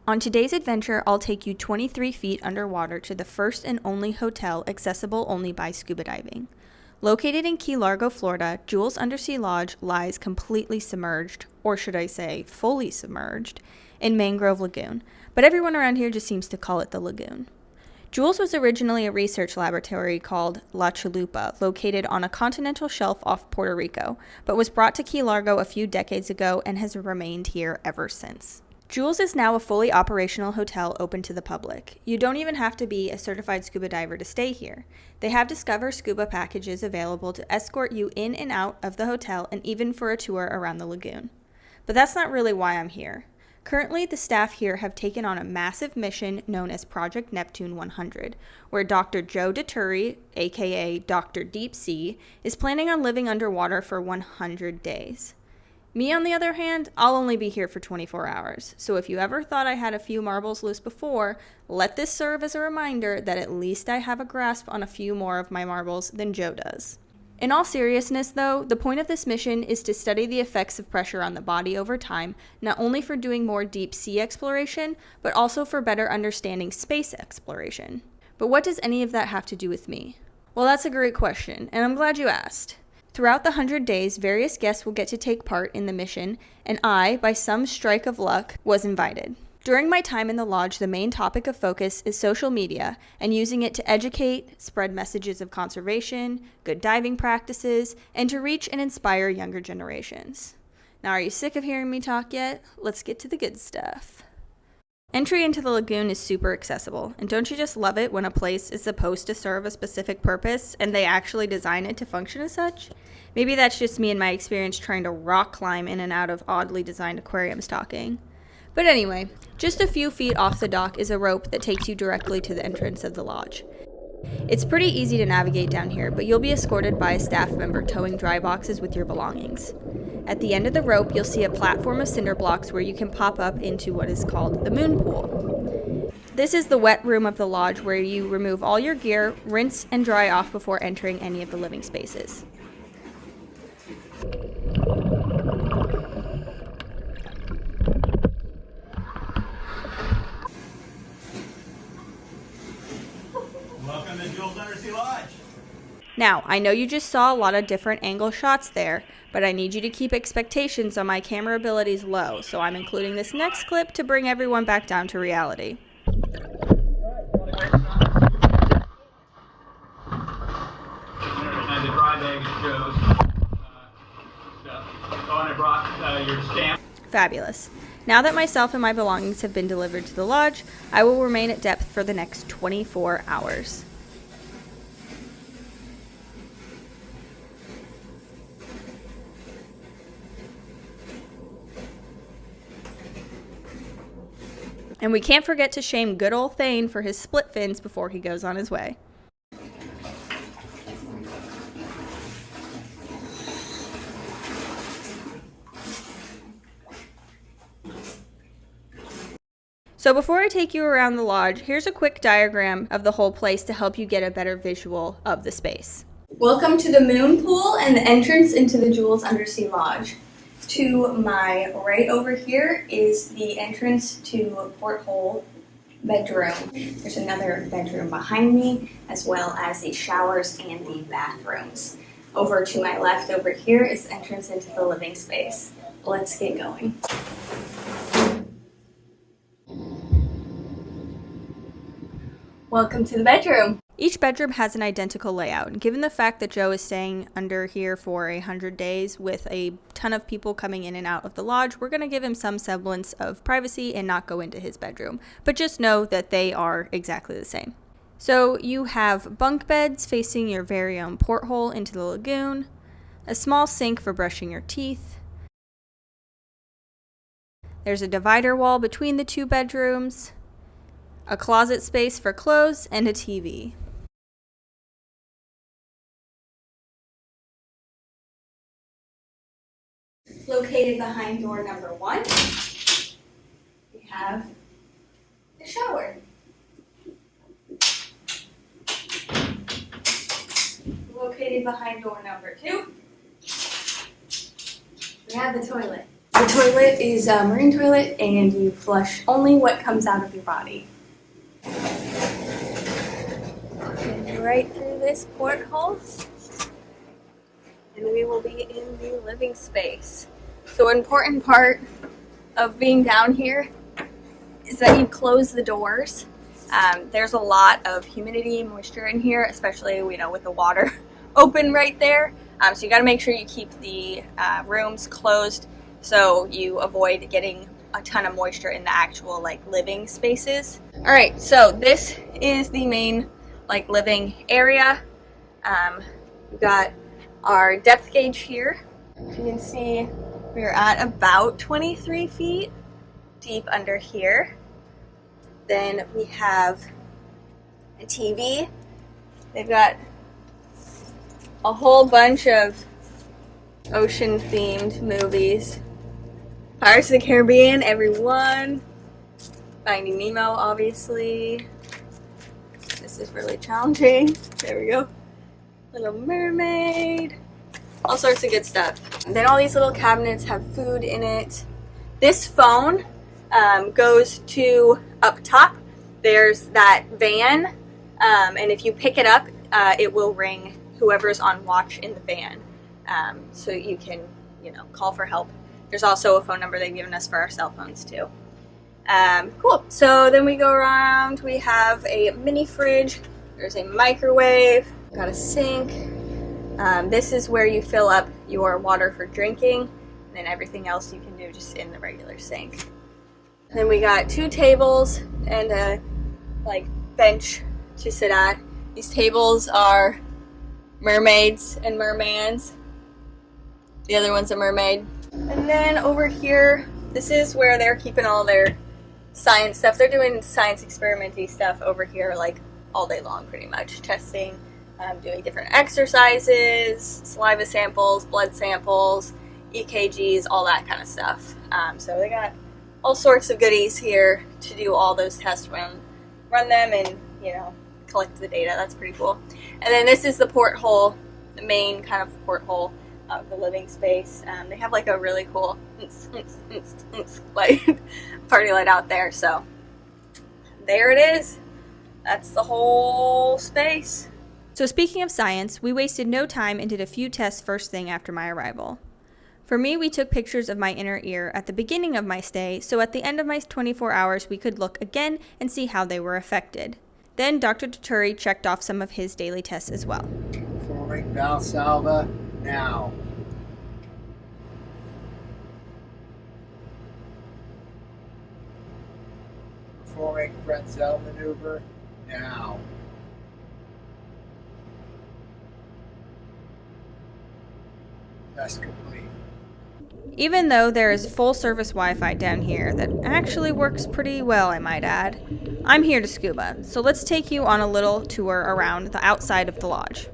On today's adventure, I'll take you 23 feet underwater to the first and only hotel accessible only by scuba diving. Located in Key Largo, Florida, Jules Undersea Lodge lies completely submerged, or should I say fully submerged, in Mangrove Lagoon, but everyone around here just seems to call it the lagoon. Jules was originally a research laboratory called La Chalupa, located on a continental shelf off Puerto Rico, but was brought to Key Largo a few decades ago and has remained here ever since. Jules is now a fully operational hotel open to the public. You don't even have to be a certified scuba diver to stay here. They have Discover Scuba packages available to escort you in and out of the hotel and even for a tour around the lagoon. But that's not really why I'm here. Currently, the staff here have taken on a massive mission known as Project Neptune 100, where Dr. Joe DeTuri, aka Dr. Deep Sea, is planning on living underwater for 100 days. Me, on the other hand, I'll only be here for 24 hours, so if you ever thought I had a few marbles loose before, let this serve as a reminder that at least I have a grasp on a few more of my marbles than Joe does. In all seriousness, though, the point of this mission is to study the effects of pressure on the body over time, not only for doing more deep sea exploration, but also for better understanding space exploration. But what does any of that have to do with me? Well, that's a great question, and I'm glad you asked. Throughout the 100 days, various guests will get to take part in the mission, and I, by some strike of luck, was invited. During my time in the lodge, the main topic of focus is social media and using it to educate, spread messages of conservation, good diving practices, and to reach and inspire younger generations. Now, are you sick of hearing me talk yet? Let's get to the good stuff. Entry into the lagoon is super accessible, and don't you just love it when a place is supposed to serve a specific purpose and they actually design it to function as such? Maybe that's just me and my experience trying to rock climb in and out of oddly designed aquariums talking. But anyway, just a few feet off the dock is a rope that takes you directly to the entrance of the lodge. It's pretty easy to navigate down here, but you'll be escorted by a staff member towing dry boxes with your belongings. At the end of the rope, you'll see a platform of cinder blocks where you can pop up into what is called the moon pool. This is the wet room of the lodge where you remove all your gear, rinse and dry off before entering any of the living spaces. Welcome to Jules Undersea Lodge. Now, I know you just saw a lot of different angle shots there, but I need you to keep expectations on my camera abilities low, so I'm including this next clip to bring everyone back down to reality. And the dry bag shows stuff. Oh, and I brought your stamp. Fabulous. Now that myself and my belongings have been delivered to the lodge, I will remain at depth for the next 24 hours. And we can't forget to shame good old Thane for his split fins before he goes on his way. So before I take you around the lodge, here's a quick diagram of the whole place to help you get a better visual of the space. Welcome to the moon pool and the entrance into the Jules Undersea Lodge. To my right over here is the entrance to porthole bedroom. There's another bedroom behind me, as well as the showers and the bathrooms. Over to my left over here is the entrance into the living space. Let's get going. Welcome to the bedroom. Each bedroom has an identical layout, and given the fact that Joe is staying under here for 100 days with a ton of people coming in and out of the lodge, we're going to give him some semblance of privacy and not go into his bedroom. But just know that they are exactly the same. So you have bunk beds facing your very own porthole into the lagoon, a small sink for brushing your teeth. There's a divider wall between the two bedrooms, a closet space for clothes, and a TV. Located behind door number 1, we have the shower. Located behind door number 2, we have the toilet. The toilet is a marine toilet, and you flush only what comes out of your body. Right through this porthole, and we will be in the living space. So an important part of being down here is that you close the doors. There's a lot of humidity and moisture in here, especially with the water open right there. So you got to make sure you keep the rooms closed so you avoid getting a ton of moisture in the actual living spaces. All right, so this is the main living area. We've got our depth gauge here. As you can see, we're at about 23 feet deep under here. Then we have a TV. They've got a whole bunch of ocean themed movies. Pirates of the Caribbean, everyone. Finding Nemo, obviously. This is really challenging. There we go. Little Mermaid. All sorts of good stuff. And then all these little cabinets have food in it. This phone goes to up top. There's that van, and if you pick it up, it will ring whoever's on watch in the van, so you can, call for help. There's also a phone number they've given us for our cell phones too. Cool. So then we go around. We have a mini fridge. There's a microwave. Got a sink. This is where you fill up your water for drinking, and then everything else you can do just in the regular sink. Then we got 2 tables and a bench to sit at. These tables are mermaids and mermans. The other one's a mermaid. And then over here, this is where they're keeping all their science stuff. They're doing science experimenty stuff over here all day long pretty much. Testing, doing different exercises, saliva samples, blood samples, EKGs, all that kind of stuff. So they got all sorts of goodies here to do all those tests, run them, and collect the data. That's pretty cool. And then this is the porthole, the main kind of porthole of the living space. They have a really cool party light out there. So there it is. That's the whole space. So speaking of science, we wasted no time and did a few tests first thing after my arrival. For me, we took pictures of my inner ear at the beginning of my stay, so at the end of my 24 hours, we could look again and see how they were affected. Then Dr. Tuturi checked off some of his daily tests as well. Performing Valsalva now. Performing Frenzel maneuver now. Test complete. Even though there is full service Wi-Fi down here that actually works pretty well, I might add, I'm here to scuba, so let's take you on a little tour around the outside of the lodge.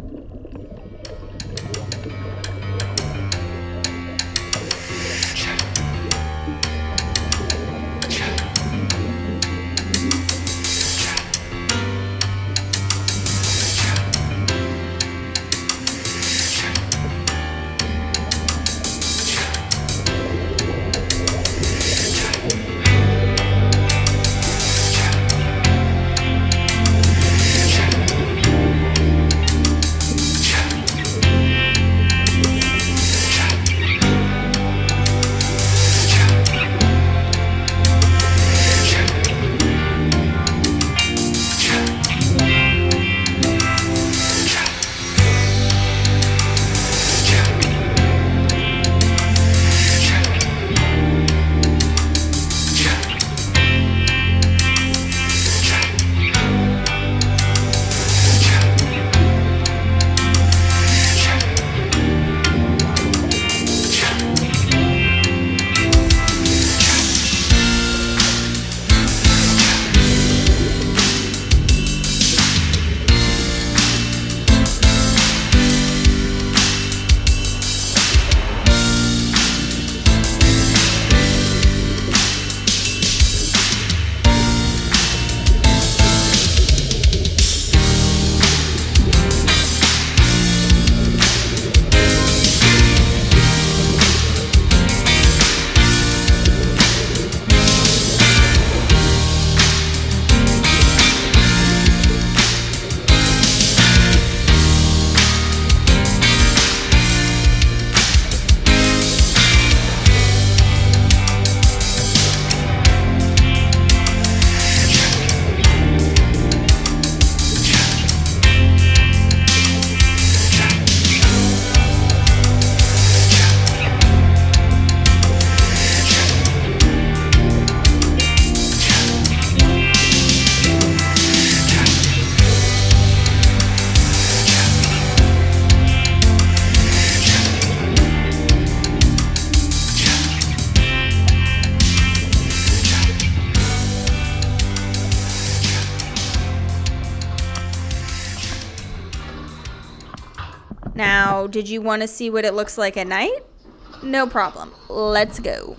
Now, did you want to see what it looks like at night? No problem. Let's go.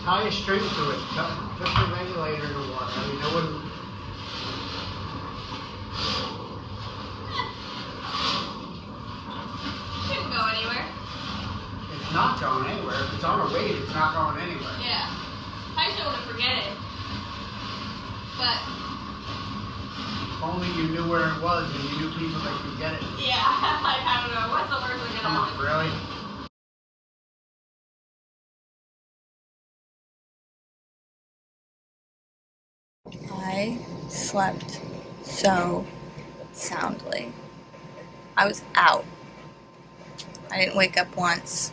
Tie a string to it. Put the regulator in the water. I mean, I wouldn't. Shouldn't go anywhere. It's not going anywhere. If it's on a weight, it's not going anywhere. Yeah. I just don't want to forget it. But If only you knew where it was and you knew people that could get it. yeah, I don't know. What's the worst thing that Come on, happen? really? I slept so soundly. I was out. I didn't wake up once.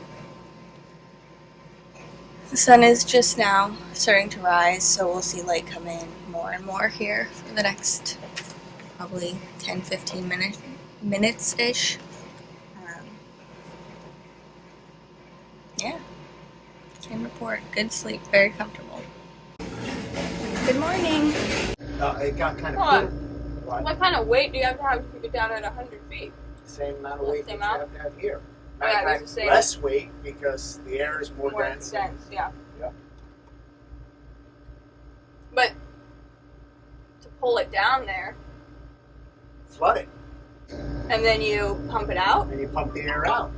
The sun is just now starting to rise, so we'll see light come in more and more here for the next probably 10-15 minutes-ish. Yeah, same report. Good sleep, very comfortable. Good morning. It got kind of Hold on. cool. What kind of weight do you have to keep it down at 100 feet? Same amount of weight that Same you amount? have to have here. Oh, yeah, Matter it's of the fact, same. less weight because the air is more More dense. dense, yeah. Yep. But to pull it down there, Flood it, and then you pump it out, and you pump the air out.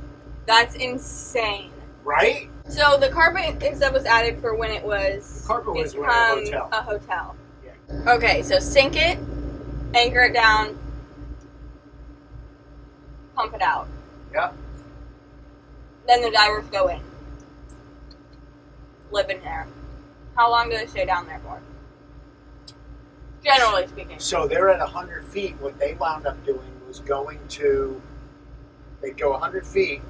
that's insane. Right? So the carpet and stuff was added for when it was The carpet was when become a hotel. a hotel. Yeah. Okay, so sink it, anchor it down, pump it out. Yep. Then the divers go in. Live in there. How long do they stay down there for? Generally speaking. So they're at 100 feet. What they wound up doing was they'd go 100 feet,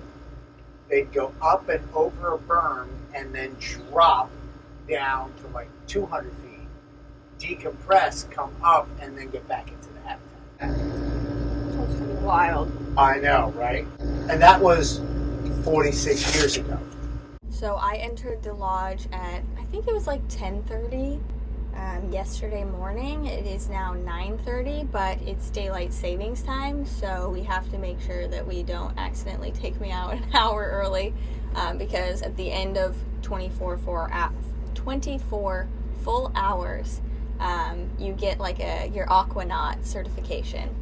they'd go up and over a berm, and then drop down to like 200 feet, decompress, come up, and then get back into the habitat. That's wild. I know, right? And that was 46 years ago. So I entered the lodge at, I think it was like 10:30 yesterday morning. It is now 9:30, but it's daylight savings time, so we have to make sure that we don't accidentally take me out an hour early because at the end of 24 full hours, you get like your Aquanaught certification.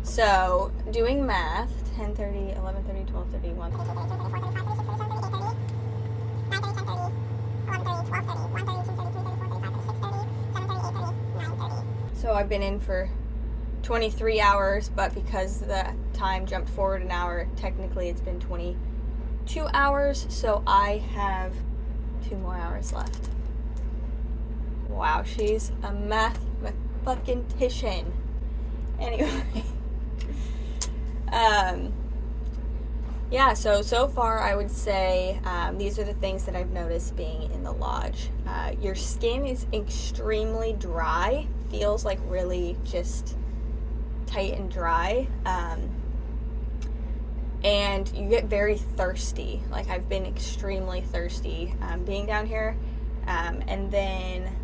So doing math, 10:30, 11:30, 12:30, 1:30. So I've been in for 23 hours, but because the time jumped forward an hour, technically it's been 22 hours, so I have 2 more hours left. Wow, she's a mathematician. Anyway. Yeah, so far I would say these are the things that I've noticed being in the lodge. Your skin is extremely dry, feels like really just tight and dry, and you get very thirsty. Like, I've been extremely thirsty being down here, and then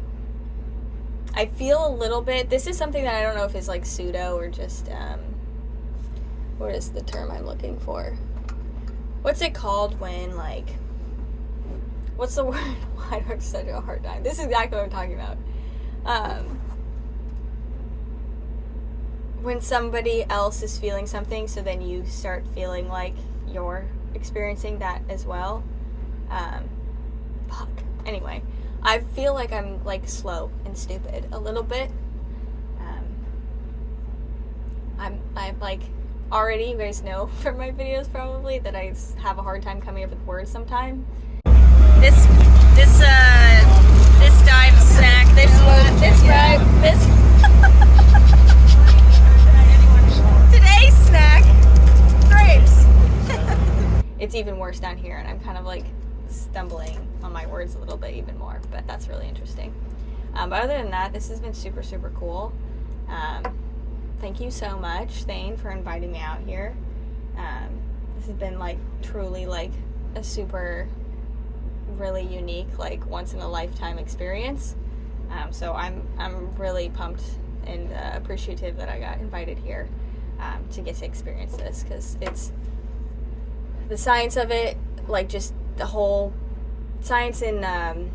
I feel a little bit, this is something that I don't know if is like pseudo or just what is the term I'm looking for? What's it called when, like, what's the word? Why do I have such a hard time? This is exactly what I'm talking about. When somebody else is feeling something, so then you start feeling like you're experiencing that as well. Anyway, I feel like I'm, like, slow and stupid a little bit. I'm like, already, you guys know from my videos probably that I have a hard time coming up with words sometimes. This dive snack, today's snack, grapes. It's even worse down here, and I'm kind of like stumbling on my words a little bit even more, but that's really interesting. But other than that, this has been super, super cool. Thank you so much, Thane, for inviting me out here. This has been, like, truly, like, a super, really unique, like, once-in-a-lifetime experience. So I'm really pumped and appreciative that I got invited here to get to experience this, because it's the science of it, like, just the whole science and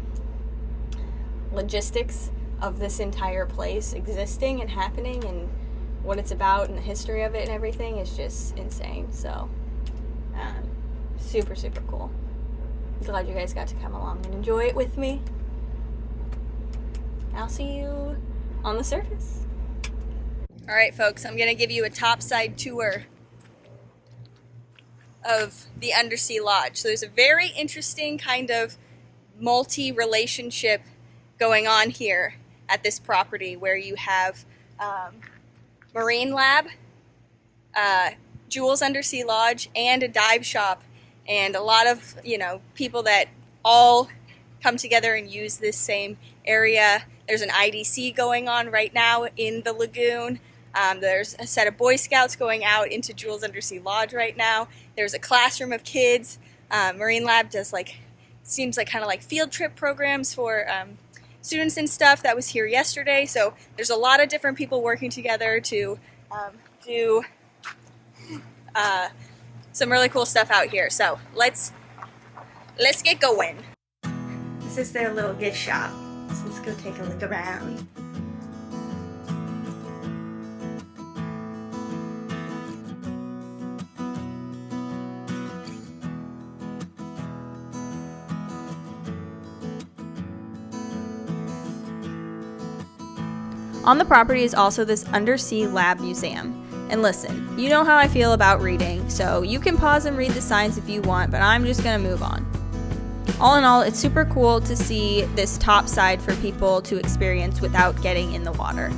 logistics of this entire place existing and happening, and what it's about and the history of it and everything is just insane. So super, super cool. Glad you guys got to come along and enjoy it with me. I'll see you on the surface. All right, folks, I'm gonna give you a topside tour of the Undersea Lodge. So there's a very interesting kind of multi-relationship going on here at this property, where you have Marine Lab, Jules Undersea Lodge, and a dive shop, and a lot of, people that all come together and use this same area. There's an IDC going on right now in the lagoon. There's a set of Boy Scouts going out into Jules Undersea Lodge right now. There's a classroom of kids. Marine Lab does, seems like kind of like field trip programs for students and stuff. That was here yesterday. So there's a lot of different people working together to do some really cool stuff out here. So let's get going. This is their little gift shop. So let's go take a look around. On the property is also this Undersea Lab Museum. And listen, you know how I feel about reading, so you can pause and read the signs if you want, but I'm just gonna move on. All in all, it's super cool to see this top side for people to experience without getting in the water.